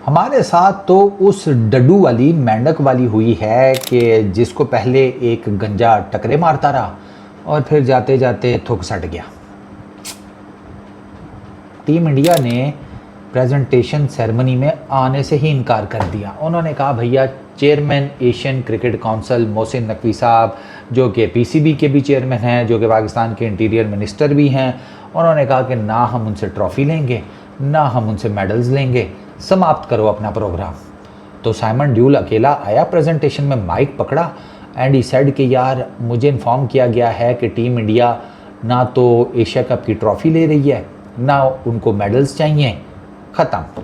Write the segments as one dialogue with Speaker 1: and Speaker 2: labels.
Speaker 1: हमारे साथ तो उस डड्डू वाली मेंढक वाली हुई है कि जिसको पहले एक गंजा टकरे मारता रहा और फिर जाते जाते थुक सट गया। टीम इंडिया ने प्रेजेंटेशन सेरेमनी में आने से ही इनकार कर दिया। उन्होंने कहा भैया chairman Asian cricket council Mohsin Naqvi साहब, जो कि पीसीबी के भी चेयरमैन हैं, जो कि पाकिस्तान के इंटीरियर मिनिस्टर भी हैं, उन्होंने कहा कि ना हम उनसे ट्रॉफ़ी लेंगे ना हम उनसे मेडल्स लेंगे, समाप्त करो अपना प्रोग्राम। तो साइमन ड्यूल अकेला आया, प्रेजेंटेशन में माइक पकड़ा एंड ही सेड कि यार मुझे इन्फॉर्म किया गया है कि टीम इंडिया ना तो एशिया कप की ट्रॉफ़ी ले रही है ना उनको मेडल्स चाहिए, ख़त्म।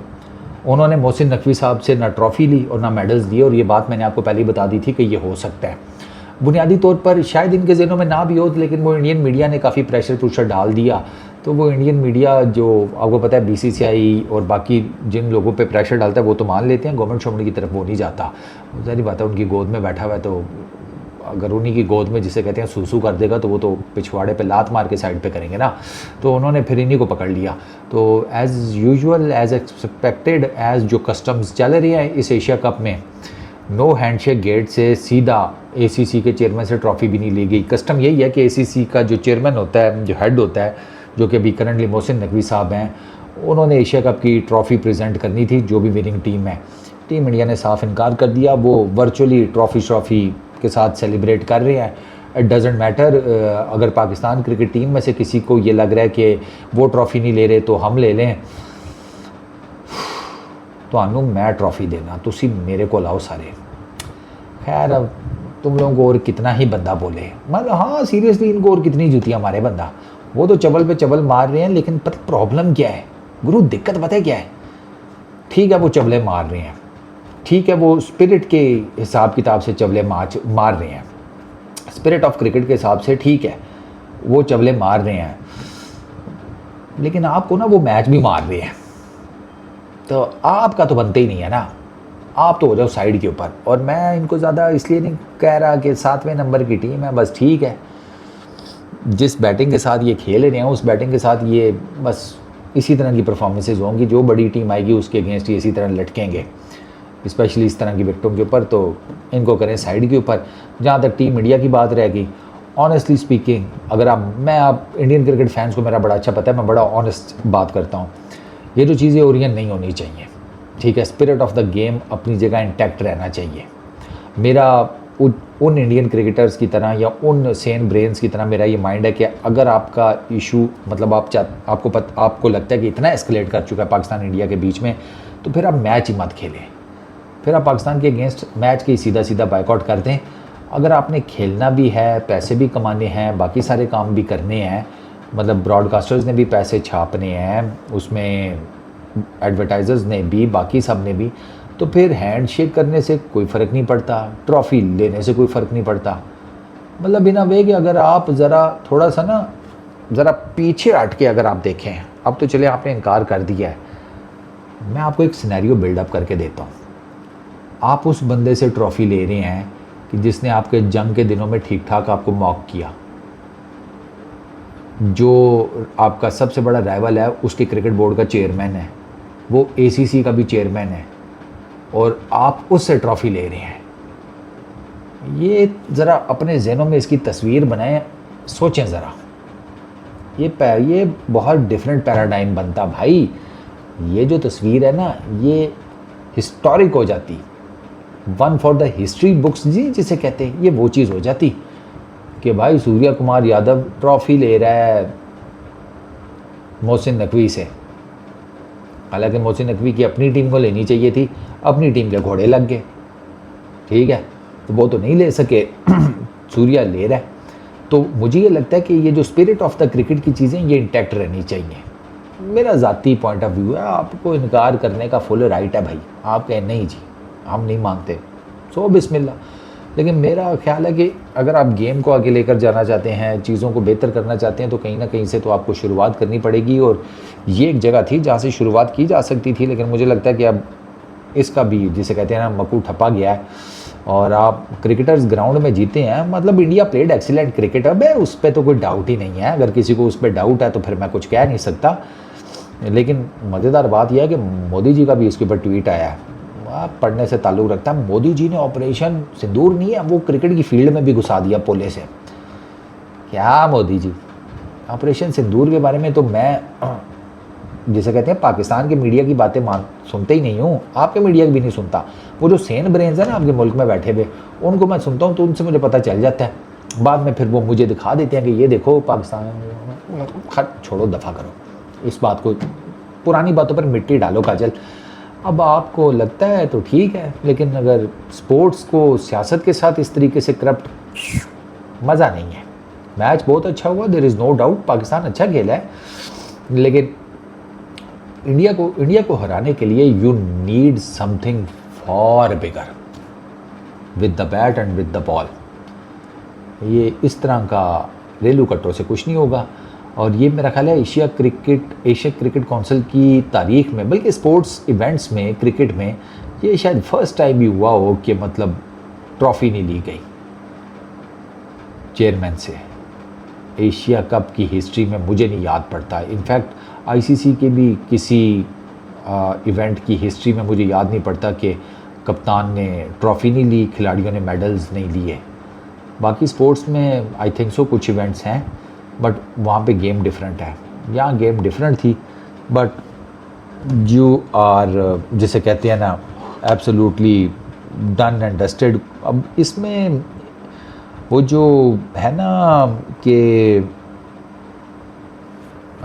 Speaker 1: उन्होंने मोहसिन नकवी साहब से ना ट्रॉफ़ी ली और ना मेडल्स दिए, और ये बात मैंने आपको पहले ही बता दी थी कि ये हो सकता है। बुनियादी तौर पर शायद इनके ज़हनों में ना भी हो, लेकिन वो इंडियन मीडिया ने काफ़ी प्रेशर डाल दिया। तो वो इंडियन मीडिया जो आपको पता है बीसीसीआई और बाकी जिन लोगों पे प्रेशर डालता है वो तो मान लेते हैं, गवर्नमेंट शोमनी की तरफ वो नहीं जाता। ज़ाहिर बात है उनकी गोद में बैठा हुआ है, तो अगर उन्हीं की गोद में जिसे कहते हैं सूसू कर देगा तो वो तो पिछवाड़े पे लात मार के साइड पे करेंगे ना। तो उन्होंने फिर इन्हीं को पकड़ लिया। तो as usual as expected as जो कस्टम्स चल रही है इस एशिया कप में, नो हैंडशेक गेट से सीधा एसीसी के चेयरमैन से ट्रॉफ़ी भी नहीं ली गई। कस्टम यही है कि एसीसी का जो चेयरमैन होता है, जो हेड होता है, जो कि अभी करंटली मोहसिन नकवी साहब हैं, उन्होंने एशिया कप की ट्रॉफ़ी प्रेजेंट करनी थी जो भी विनिंग टीम है। टीम इंडिया ने साफ इनकार कर दिया। वो वर्चुअली ट्रॉफ़ी के साथ सेलिब्रेट कर रहे हैं। इट डजेंट मैटर अगर पाकिस्तान क्रिकेट टीम में से किसी को ये लग रहा है कि वो ट्रॉफ़ी नहीं ले रहे तो हम ले लें, तो मैं ट्रॉफ़ी देना तुसी मेरे को लाओ सारे। खैर अब तुम लोगों को और कितना ही बंदा बोले, मतलब हाँ सीरियसली इनको और कितनी जूतियाँ मारे बंदा। वो तो चबल पे चबल मार रहे हैं, लेकिन पता प्रॉब्लम क्या है गुरु, दिक्कत पता है क्या है? ठीक है वो चबले मार रहे हैं, ठीक है वो स्पिरिट के हिसाब किताब से चबले मार रहे हैं, स्पिरिट ऑफ क्रिकेट के हिसाब से ठीक है वो चबले मार रहे हैं, लेकिन आपको ना वो मैच भी मार रहे हैं, तो आपका तो बनते ही नहीं है ना, आप तो हो जाओ साइड के ऊपर। और मैं इनको ज़्यादा इसलिए नहीं कह रहा कि 7वें नंबर की टीम है, बस ठीक है जिस बैटिंग के साथ ये खेल रहे हैं उस बैटिंग के साथ ये बस इसी तरह की परफॉर्मेंसेज होंगी। जो बड़ी टीम आएगी उसके अगेंस्ट ये इसी तरह लटकेंगे, स्पेशली इस तरह की विकेटों के ऊपर, तो इनको करें साइड के ऊपर। जहाँ तक टीम इंडिया की बात रहेगी, ऑनेस्टली स्पीकिंग अगर आप इंडियन क्रिकेट फैंस को मेरा बड़ा अच्छा पता है, मैं बड़ा ऑनेस्ट बात करता हूँ, ये जो चीज़ें हो रही हैं नहीं होनी चाहिए, ठीक है। स्पिरिट ऑफ द गेम अपनी जगह इंटैक्ट रहना चाहिए। मेरा उन इंडियन क्रिकेटर्स की तरह या उन सेन ब्रेन्स की तरह मेरा ये माइंड है कि अगर आपका इशू मतलब आपको लगता है कि इतना एस्केलेट कर चुका है पाकिस्तान इंडिया के बीच में, तो फिर आप मैच ही मत खेलें, फिर आप पाकिस्तान के अगेंस्ट मैच के सीधा सीधा बाइकआउट कर दें। अगर आपने खेलना भी है, पैसे भी कमाने हैं, बाकी सारे काम भी करने हैं, मतलब ब्रॉडकास्टर्स ने भी पैसे छापने हैं, उसमें एडवर्टाइज़र्स ने भी, बाकी सब ने भी, तो फिर हैंडशेक करने से कोई फ़र्क नहीं पड़ता, ट्रॉफ़ी लेने से कोई फ़र्क नहीं पड़ता। मतलब बिना वे कि अगर आप ज़रा थोड़ा सा ना ज़रा पीछे हट के अगर आप देखें, अब तो चले आपने इनकार कर दिया है, मैं आपको एक सिनेरियो बिल्डअप करके देता हूँ। आप उस बंदे से ट्रॉफ़ी ले रहे हैं कि जिसने आपके जंग के दिनों में ठीक ठाक आपको मॉक किया, जो आपका सबसे बड़ा राइवल है उसके क्रिकेट बोर्ड का चेयरमैन है, वो एसीसी का भी चेयरमैन है, और आप उससे ट्रॉफ़ी ले रहे हैं। ये ज़रा अपने जहनों में इसकी तस्वीर बनाएं, सोचें ज़रा, ये बहुत डिफरेंट पैराडाइम बनता भाई। ये जो तस्वीर है ना ये हिस्टोरिक हो जाती, one for the history books जी जिसे कहते हैं, ये वो चीज़ हो जाती कि भाई सूर्या कुमार यादव ट्रॉफ़ी ले रहा है मोहसिन नकवी से। हालांकि मोहसिन नकवी की अपनी टीम को लेनी चाहिए थी, अपनी टीम के घोड़े लग गए, ठीक है, तो वो तो नहीं ले सके, सूर्या ले रहा है। तो मुझे ये लगता है कि ये जो स्पिरिट ऑफ द क्रिकेट की चीज़ें ये इंटैक्ट रहनी चाहिए। मेरा ज़ाती पॉइंट ऑफ व्यू है, आपको इनकार करने का फुल राइट है भाई, आप कहें नहीं जी हम नहीं मानते, सो बिस्मिल्लाह। लेकिन मेरा ख्याल है कि अगर आप गेम को आगे लेकर जाना चाहते हैं, चीज़ों को बेहतर करना चाहते हैं, तो कहीं ना कहीं से तो आपको शुरुआत करनी पड़ेगी, और ये एक जगह थी जहाँ से शुरुआत की जा सकती थी। लेकिन मुझे लगता है कि अब इसका भी जिसे कहते हैं ना मकू ठप्पा गया है, और आप क्रिकेटर्स ग्राउंड में जीते हैं, मतलब इंडिया प्लेड एक्सीलेंट क्रिकेट, अब है उस पर तो कोई डाउट ही नहीं है। अगर किसी को उस पर डाउट है तो फिर मैं कुछ कह नहीं सकता, लेकिन मज़ेदार बात यह है कि मोदी जी का भी इसके ऊपर ट्वीट आया है, आप पढ़ने से ताल्लुक़ रखता है। मोदी जी ने ऑपरेशन सिंदूर नहीं है, वो क्रिकेट की फील्ड में भी घुसा दिया पोले से। क्या मोदी जी, ऑपरेशन सिंदूर के बारे में तो मैं जिसे कहते हैं पाकिस्तान के मीडिया की बातें सुनते ही नहीं हूँ, आपके मीडिया की भी नहीं सुनता। वो जो सेन ब्रेन्स है ना आपके मुल्क में बैठे हुए, उनको मैं सुनता हूँ तो उनसे मुझे पता चल जाता है। बाद में फिर वो मुझे दिखा देते हैं कि ये देखो पाकिस्तान, खत छोड़ो, दफ़ा करो इस बात को, पुरानी बातों पर मिट्टी डालो काजल। अब आपको लगता है तो ठीक है, लेकिन अगर स्पोर्ट्स को सियासत के साथ इस तरीके से करप्ट, मज़ा नहीं है। मैच बहुत अच्छा हुआ, there is no doubt, Pakistan अच्छा खेला है, लेकिन इंडिया को हराने के लिए you need something for bigger with the bat and with the ball. ये इस तरह का रेलू कट्टों से कुछ नहीं होगा। और ये मेरा ख्याल है एशिया क्रिकेट काउंसिल की तारीख में, बल्कि स्पोर्ट्स इवेंट्स में, क्रिकेट में ये शायद फर्स्ट टाइम भी हुआ हो कि मतलब ट्रॉफ़ी नहीं ली गई चेयरमैन से। एशिया कप की हिस्ट्री में मुझे नहीं याद पड़ता, इनफैक्ट आईसीसी के भी किसी इवेंट की हिस्ट्री में मुझे याद नहीं पड़ता कि कप्तान ने ट्रॉफ़ी नहीं ली, खिलाड़ियों ने मेडल्स नहीं लिए। बाकी स्पोर्ट्स में आई थिंक सो कुछ इवेंट्स हैं, बट वहाँ पे गेम डिफरेंट है। यहाँ गेम डिफरेंट थी, बट यू आर जिसे कहते हैं ना एब्सोल्युटली डन एंड डस्टेड। अब इसमें वो जो है ना कि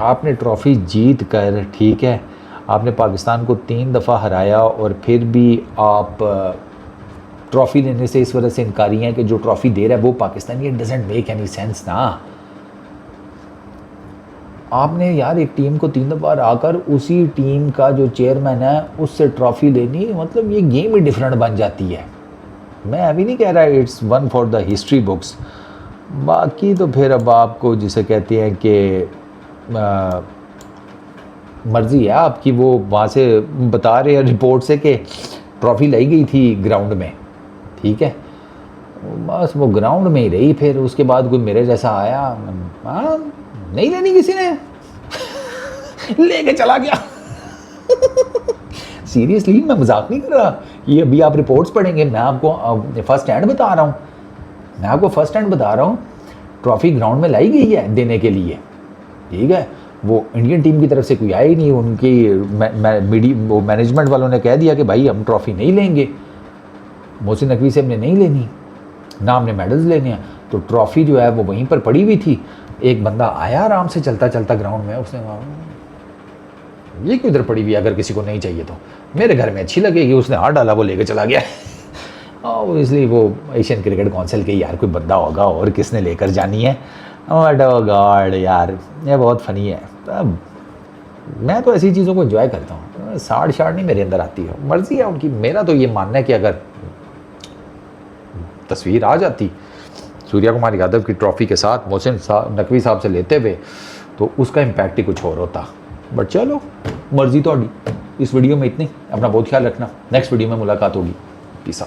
Speaker 1: आपने ट्रॉफ़ी जीत कर, ठीक है, आपने पाकिस्तान को 3 दफ़ा हराया और फिर भी आप ट्रॉफ़ी लेने से इस वजह से इनकारी हैं कि जो ट्रॉफ़ी दे रहा है वो Pakistani. It doesn't make any sense ना। आपने यार एक टीम को 3 दफ़ा हराकर उसी टीम का जो चेयरमैन है उससे ट्रॉफ़ी लेनी, मतलब ये गेम ही डिफरेंट बन जाती है। मैं अभी नहीं कह रहा it's one for the history books, बाकी तो फिर अब आपको जिसे कहते हैं कि मर्ज़ी है आपकी। वो वहाँ से बता रहे हैं रिपोर्ट से कि ट्रॉफ़ी लाई गई थी ग्राउंड में, ठीक है, बस वो ग्राउंड में ही रही। फिर उसके बाद कोई मेरे जैसा आया, हाँ नहीं लेनी किसी ने लेके चला गया। सीरियसली मैं मजाक नहीं कर रहा, ये अभी आप रिपोर्ट्स पढ़ेंगे, मैं आपको फर्स्ट हैंड बता रहा हूँ, ट्रॉफ़ी ग्राउंड में लाई गई है देने के लिए, ठीक है। वो इंडियन टीम की तरफ से कोई आया ही नहीं, उनकी वो मैनेजमेंट वालों ने कह दिया कि भाई हम ट्रॉफ़ी नहीं लेंगे, मोहसिन नकवी से हमने नहीं लेनी, ना हमने मेडल्स लेने हैं। तो ट्रॉफ़ी जो है वो वहीं पर पड़ी हुई थी। एक बंदा आया आराम से चलता चलता ग्राउंड में, उसने कहा ये क्यों इधर पड़ी हुई है, अगर किसी को नहीं चाहिए तो मेरे घर में अच्छी लगेगी, उसने हाथ डाला, वो लेके चला गया। और इसलिए वो एशियन क्रिकेट काउंसिल के यार कोई बंदा होगा और किसने लेकर जानी है। बट ओ गॉड यार, ये बहुत फ़नी है। तब मैं तो ऐसी चीज़ों को एंजॉय करता हूँ, साड़ शाड़ नहीं मेरे अंदर आती है, मर्ज़ी है उनकी। मेरा तो ये मानना है कि अगर तस्वीर आ जाती सूर्या कुमार यादव की ट्रॉफ़ी के साथ मोहसिन नकवी साहब से लेते हुए, तो उसका इम्पैक्ट ही कुछ और होता। बट चलो मर्ज़ी तो। इस वीडियो में इतनी, अपना बहुत ख्याल रखना, नेक्स्ट वीडियो में मुलाकात होगी। Peace out.